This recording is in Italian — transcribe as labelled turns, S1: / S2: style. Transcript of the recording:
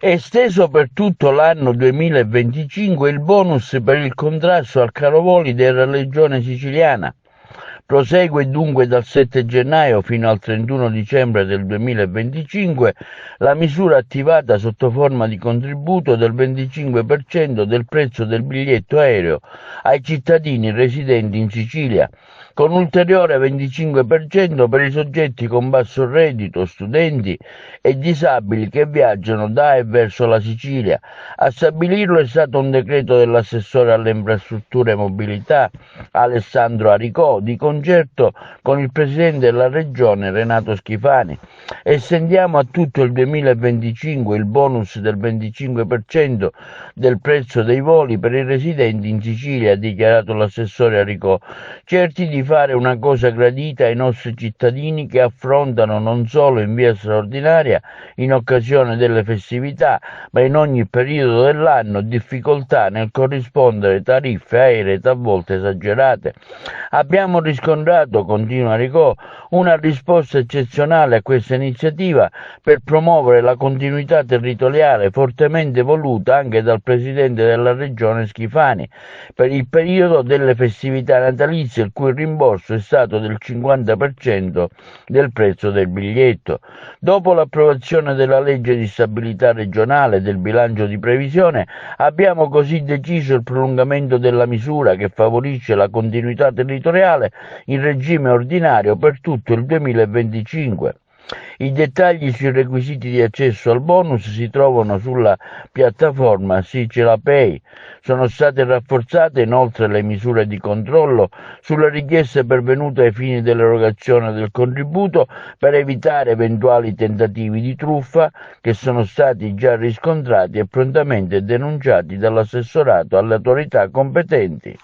S1: Esteso per tutto l'anno 2025 il bonus per il contrasto al caro voli della Regione Siciliana. Prosegue dunque dal 7 gennaio fino al 31 dicembre del 2025 la misura attivata sotto forma di contributo del 25% del prezzo del biglietto aereo ai cittadini residenti in Sicilia, con ulteriore 25% per i soggetti con basso reddito, studenti e disabili che viaggiano da e verso la Sicilia. A stabilirlo è stato un decreto dell'assessore alle infrastrutture e mobilità Alessandro Aricò, di concerto con il presidente della regione Renato Schifani. Estendiamo a tutto il 2025 il bonus del 25% del prezzo dei voli per i residenti in Sicilia, ha dichiarato l'assessore Aricò, certi di fare una cosa gradita ai nostri cittadini che affrontano non solo in via straordinaria in occasione delle festività, ma in ogni periodo dell'anno difficoltà nel corrispondere tariffe aeree talvolta esagerate. Abbiamo riscontrato, continua Ricò, una risposta eccezionale a questa iniziativa per promuovere la continuità territoriale fortemente voluta anche dal presidente della regione Schifani per il periodo delle festività natalizie, il cui rimborso è stato del 50% del prezzo del biglietto. Dopo l'approvazione della legge di stabilità regionale e del bilancio di previsione, abbiamo così deciso il prolungamento della misura che favorisce la continuità territoriale in regime ordinario per tutto il 2025. I dettagli sui requisiti di accesso al bonus si trovano sulla piattaforma SicelaPay. Sono state rafforzate inoltre le misure di controllo sulle richieste pervenute ai fini dell'erogazione del contributo per evitare eventuali tentativi di truffa che sono stati già riscontrati e prontamente denunciati dall'assessorato alle autorità competenti.